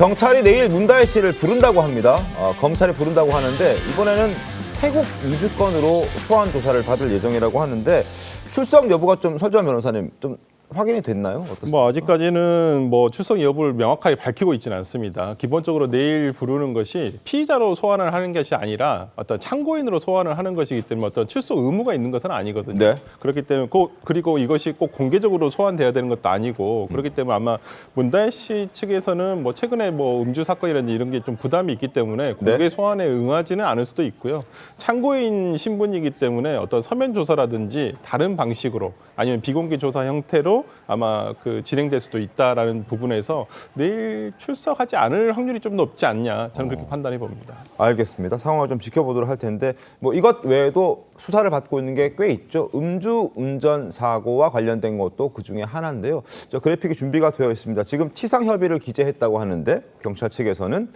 경찰이 내일 문다혜 씨를 부른다고 합니다. 검찰이 부른다고 하는데 이번에는 태국 이주권으로 소환 조사를 받을 예정이라고 하는데 출석 여부가 좀 설주환 변호사님 좀 확인이 됐나요? 어떻습니까? 아직까지는 출석 여부를 명확하게 밝히고 있지는 않습니다. 기본적으로 내일 부르는 것이 피의자로 소환을 하는 것이 아니라 어떤 참고인으로 소환을 하는 것이기 때문에 어떤 출석 의무가 있는 것은 아니거든요. 네. 그렇기 때문에 그리고 이것이 꼭 공개적으로 소환돼야 되는 것도 아니고 그렇기 때문에 아마 문다혜 씨 측에서는 최근에 음주 사건이라든지 이런 게 좀 부담이 있기 때문에 공개 네. 소환에 응하지는 않을 수도 있고요. 참고인 신분이기 때문에 어떤 서면 조사라든지 다른 방식으로 아니면 비공개 조사 형태로 아마 진행될 수도 있다라는 부분에서 내일 출석하지 않을 확률이 좀 높지 않냐 저는 그렇게 판단해 봅니다. 알겠습니다. 상황을 좀 지켜보도록 할 텐데 이것 외에도 수사를 받고 있는 게 꽤 있죠. 음주운전 사고와 관련된 것도 그중에 하나인데요. 저 그래픽이 준비가 되어 있습니다. 지금 치상협의를 기재했다고 하는데 경찰 측에서는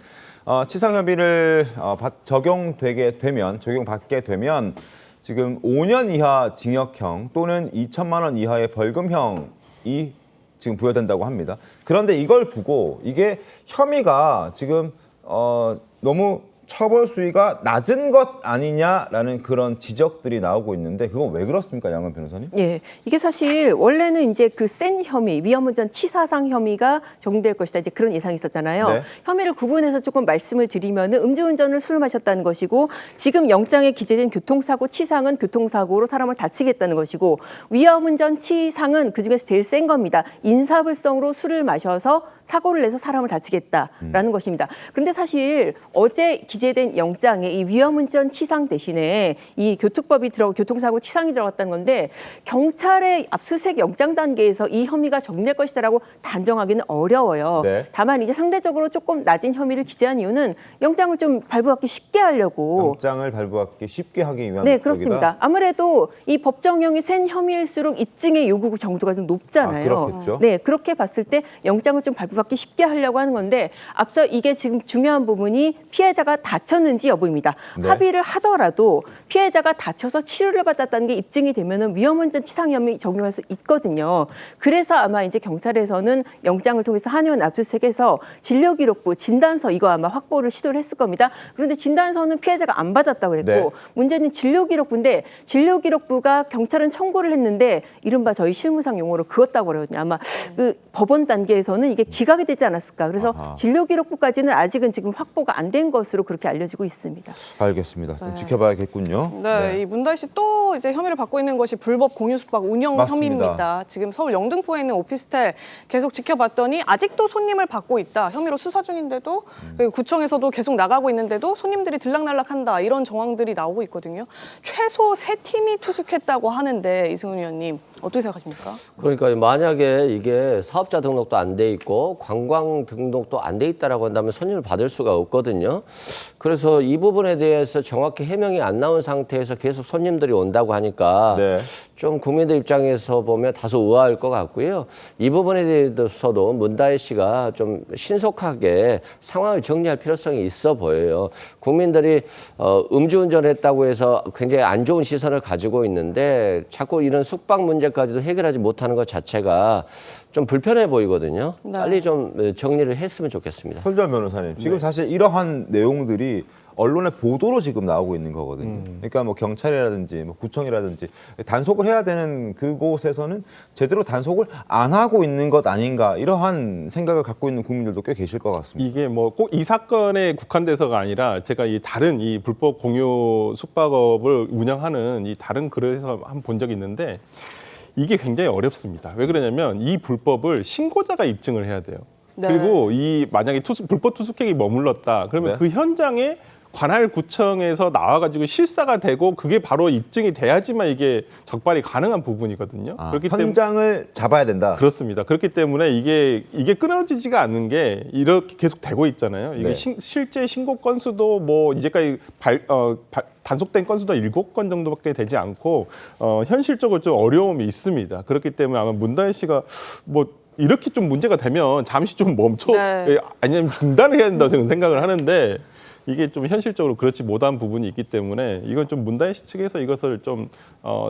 치상협의를 적용받게 되면 지금 5년 이하 징역형 또는 2천만 원 이하의 벌금형이 지금 부여된다고 합니다. 그런데 이걸 두고 이게 혐의가 지금 너무 처벌 수위가 낮은 것 아니냐라는 그런 지적들이 나오고 있는데 그건 왜 그렇습니까, 양은 변호사님? 예, 이게 사실 원래는 이제 그 센 혐의, 위험운전 치사상 혐의가 적용될 것이다. 이제 그런 예상이 있었잖아요. 네. 혐의를 구분해서 조금 말씀을 드리면은 음주운전을 술을 마셨다는 것이고 지금 영장에 기재된 교통사고 치상은 교통사고로 사람을 다치게 했다는 것이고 위험운전 치상은 그중에서 제일 센 겁니다. 인사불성으로 술을 마셔서 사고를 내서 사람을 다치겠다라는 것입니다. 그런데 사실 어제 기재된 영장에 이 위험운전 치상 대신에 이 교통사고 치상이 들어갔다는 건데 경찰의 압수수색 영장 단계에서 이 혐의가 적용될 것이다라고 단정하기는 어려워요. 네. 다만 이제 상대적으로 조금 낮은 혐의를 기재한 이유는 영장을 좀 발부받기 쉽게 하려고. 영장을 발부받기 쉽게 하기 위한 네, 목적이다? 그렇습니다. 아무래도 이 법정형이 센 혐의일수록 입증의 요구 정도가 좀 높잖아요. 그렇겠죠. 네, 그렇게 봤을 때 영장을 좀 발부받기 쉽게 하려고 하는 건데 앞서 이게 지금 중요한 부분이 피해자가 다쳤는지 여부입니다. 네. 합의를 하더라도 피해자가 다쳐서 치료를 받았다는 게 입증이 되면은 위험운전 치상 혐의 적용할 수 있거든요. 그래서 아마 이제 경찰에서는 영장을 통해서 한의원 압수수색해서 진료기록부, 진단서 이거 아마 확보를 시도를 했을 겁니다. 그런데 진단서는 피해자가 안 받았다고 그랬고 네. 문제는 진료기록부인데 진료기록부가 경찰은 청구를 했는데 이른바 저희 실무상 용어로 그었다고 그러거든요. 아마 그 법원 단계에서는 이게 기각이 되지 않았을까. 그래서 아하. 진료기록부까지는 아직은 지금 확보가 안 된 것으로 그렇게 알려지고 있습니다. 알겠습니다. 좀 지켜봐야겠군요. 네, 이 문다혜 씨 또 이제 혐의를 받고 있는 것이 불법 공유 숙박 운영 맞습니다. 혐의입니다. 지금 서울 영등포에 있는 오피스텔 계속 지켜봤더니 아직도 손님을 받고 있다. 혐의로 수사 중인데도 그리고 구청에서도 계속 나가고 있는데도 손님들이 들락날락한다. 이런 정황들이 나오고 있거든요. 최소 3팀이 투숙했다고 하는데 이승훈 의원님 어떻게 생각하십니까? 그러니까 만약에 이게 사업자 등록도 안 돼 있고 관광 등록도 안 돼 있다라고 한다면 손님을 받을 수가 없거든요. 그래서 이 부분에 대해서 정확히 해명이 안 나온 상태에서 계속 손님들이 온다고 하니까 네. 좀 국민들 입장에서 보면 다소 의아할 것 같고요. 이 부분에 대해서도 문다혜 씨가 좀 신속하게 상황을 정리할 필요성이 있어 보여요. 국민들이 음주운전을 했다고 해서 굉장히 안 좋은 시선을 가지고 있는데 자꾸 이런 숙박 문제까지도 해결하지 못하는 것 자체가 좀 불편해 보이거든요. 네. 빨리 좀 정리를 했으면 좋겠습니다. 설주환 변호사님, 지금 사실 이러한 내용들이 언론의 보도로 지금 나오고 있는 거거든요. 그러니까 경찰이라든지 구청이라든지 단속을 해야 되는 그곳에서는 제대로 단속을 안 하고 있는 것 아닌가 이러한 생각을 갖고 있는 국민들도 꽤 계실 것 같습니다. 이게 꼭 이 사건에 국한돼서가 아니라 제가 이 다른 이 불법 공유 숙박업을 운영하는 이 다른 글에서 한번 본 적이 있는데 이게 굉장히 어렵습니다. 왜 그러냐면 이 불법을 신고자가 입증을 해야 돼요. 네. 그리고 만약에 불법 투숙객이 머물렀다. 그러면 네. 그 현장에 관할 구청에서 나와가지고 실사가 되고 그게 바로 입증이 돼야지만 이게 적발이 가능한 부분이거든요. 그렇기 때문에 현장을 잡아야 된다. 그렇습니다. 그렇기 때문에 이게 끊어지지가 않는 게 이렇게 계속 되고 있잖아요. 이게 네. 실제 신고 건수도 이제까지 단속된 건수도 7건 정도밖에 되지 않고 현실적으로 좀 어려움이 있습니다. 그렇기 때문에 아마 문다혜 씨가 이렇게 좀 문제가 되면 잠시 좀 멈춰 네. 아니면 중단을 해야 된다고 저는 생각을 하는데 이게 좀 현실적으로 그렇지 못한 부분이 있기 때문에 이건 좀 문다혜 씨 측에서 이것을 좀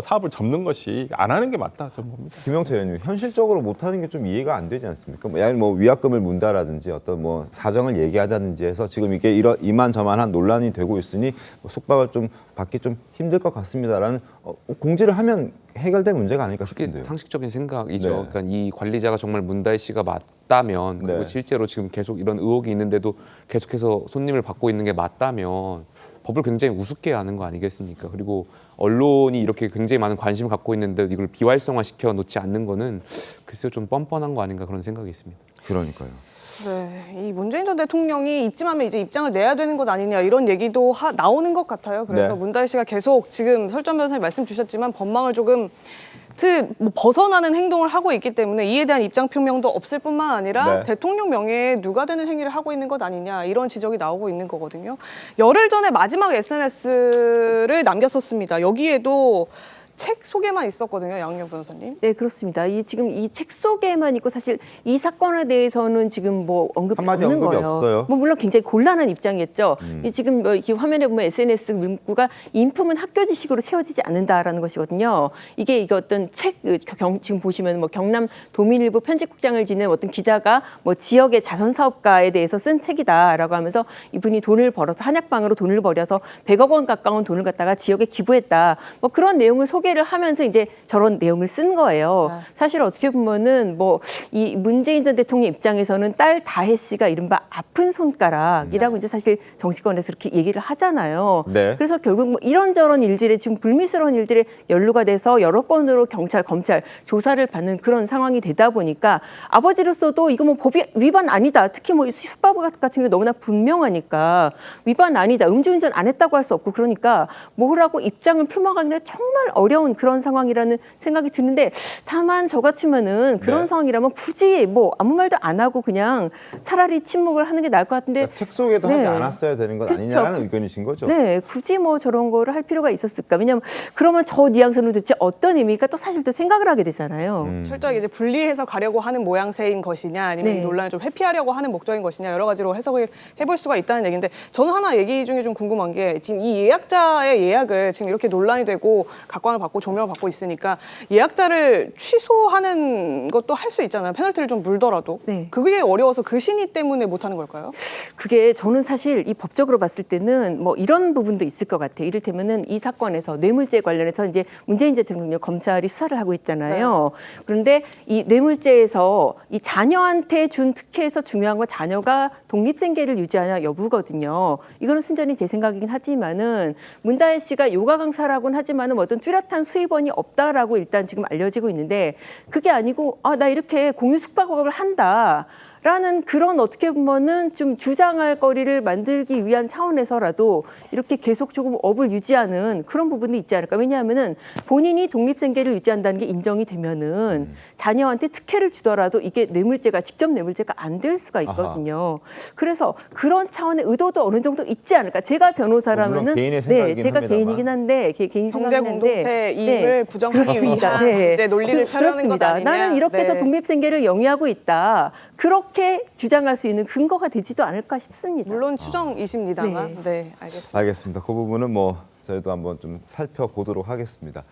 사업을 접는 것이 안 하는 게 맞다 저는 봅니다. 김영태 의원님, 현실적으로 못하는 게 좀 이해가 안 되지 않습니까? 뭐 위약금을 문다라든지 어떤 뭐 사정을 얘기하다든지 해서 지금 이게 이만저만한 논란이 되고 있으니 뭐 숙박을 좀 받기 좀 힘들 것 같습니다라는 공지를 하면 해결될 문제가 아닐까 그게 싶은데요. 상식적인 생각이죠. 네. 그러니까 이 관리자가 정말 문다혜 씨가 맞다면 그리고 네. 실제로 지금 계속 이런 의혹이 있는데도 계속해서 손님을 받고 있는 게 맞다면 법을 굉장히 우습게 하는 거 아니겠습니까? 그리고 언론이 이렇게 굉장히 많은 관심을 갖고 있는데 이걸 비활성화시켜 놓지 않는 거는 글쎄요 좀 뻔뻔한 거 아닌가 그런 생각이 있습니다. 그러니까요. 네, 이 문재인 전 대통령이 이쯤하면 이제 입장을 내야 되는 것 아니냐 이런 얘기도 나오는 것 같아요. 그래서 네. 문다혜 씨가 계속 지금 설전 변호사님 말씀 주셨지만 법망을 조금 뭐 벗어나는 행동을 하고 있기 때문에 이에 대한 입장 표명도 없을 뿐만 아니라 네. 대통령 명예에 누가 되는 행위를 하고 있는 것 아니냐 이런 지적이 나오고 있는 거거든요. 열흘 전에 마지막 SNS를 남겼었습니다. 여기에도 책 소개만 있었거든요, 양은영 변호사님. 네, 그렇습니다. 지금 이 책 속에만 있고 사실 이 사건에 대해서는 지금 뭐 언급이 한마디 없는 언급이 거예요. 없어요. 뭐 물론 굉장히 곤란한 입장이었죠. 이 지금 뭐 이렇게 화면에 보면 SNS 문구가 인품은 학교 지식으로 채워지지 않는다라는 것이거든요. 이게 어떤 책 지금 보시면 뭐 경남 도민일보 편집국장을 지낸 어떤 기자가 뭐 지역의 자선 사업가에 대해서 쓴 책이다라고 하면서 이분이 돈을 벌어서 한약방으로 돈을 벌여서 100억 원 가까운 돈을 갖다가 지역에 기부했다. 뭐 그런 내용을 소개를 하면서 이제 저런 내용을 쓴 거예요. 사실 어떻게 보면은 뭐 이 문재인 전 대통령 입장에서는 딸 다혜 씨가 이른바 아픈 손가락이라고 이제 사실 정치권에서 그렇게 얘기를 하잖아요. 네. 그래서 결국 뭐 이런저런 일들에 지금 불미스러운 일들에 연루가 돼서 여러 건으로 경찰, 검찰 조사를 받는 그런 상황이 되다 보니까 아버지로서도 이거 뭐 법이 위반 아니다. 특히 뭐 숙박 같은 게 너무나 분명하니까 위반 아니다. 음주운전 안 했다고 할 수 없고 그러니까 뭐라고 입장을 표명하기는 정말 어려운 그런 상황이라는 생각이 드는데 다만 저 같으면은 그런 네. 상황이라면 굳이 뭐 아무 말도 안 하고 그냥 차라리 침묵을 하는 게 나을 것 같은데 그러니까 책 소개도 하지 네. 않았어야 되는 것 그쵸. 아니냐는 의견이신 거죠? 네, 굳이 뭐 저런 거를 할 필요가 있었을까? 왜냐하면 그러면 저 뉘앙스는 도대체 어떤 의미가 또 사실 또 생각을 하게 되잖아요. 철저하게 이제 분리해서 가려고 하는 모양새인 것이냐 아니면 네. 이 논란을 좀 회피하려고 하는 목적인 것이냐 여러 가지로 해석을 해볼 수가 있다는 얘기인데 저는 하나 얘기 중에 좀 궁금한 게 지금 이 예약자의 예약을 지금 이렇게 논란이 되고 각광을 받고 조명을 받고 있으니까 예약자를 취소하는 것도 할 수 있잖아요. 페널티를 좀 물더라도. 네. 그게 어려워서 그 신의 때문에 못하는 걸까요? 그게 저는 사실 이 법적으로 봤을 때는 뭐 이런 부분도 있을 것 같아요. 이를테면은 이 사건에서 뇌물죄 관련해서 이제 문재인 대통령 검찰이 수사를 하고 있잖아요. 그런데 이 뇌물죄에서 이 자녀한테 준 특혜에서 중요한 건 자녀가 독립생계를 유지하냐 여부거든요. 이거는 순전히 제 생각이긴 하지만은 문다혜 씨가 요가 강사라고는 하지만은 뭐 어떤 뚜렷한 수입원이 없다라고 일단 지금 알려지고 있는데 그게 아니고 나 이렇게 공유 숙박업을 한다. 라는 그런 어떻게 보면은 좀 주장할 거리를 만들기 위한 차원에서라도 이렇게 계속 조금 업을 유지하는 그런 부분도 있지 않을까. 왜냐하면은 본인이 독립생계를 유지한다는 게 인정이 되면은 자녀한테 특혜를 주더라도 이게 뇌물죄가 직접 뇌물죄가 안 될 수가 있거든요. 그래서 그런 차원의 의도도 어느 정도 있지 않을까. 제가 변호사라면은 물론 개인의 생각이긴 제가 합니다만. 개인이긴 한데 개인 경제 생각이긴 한데 공동체 이익을 부정하기 그렇습니다. 위한 이제 논리를 펴려는 것 그렇습니다. 아니냐. 나는 이렇게 해서 네. 독립생계를 영위하고 있다. 그렇게 주장할 수 있는 근거가 되지도 않을까 싶습니다. 물론 추정이십니다만. 네, 알겠습니다. 알겠습니다. 그 부분은 뭐 저희도 한번 좀 살펴보도록 하겠습니다.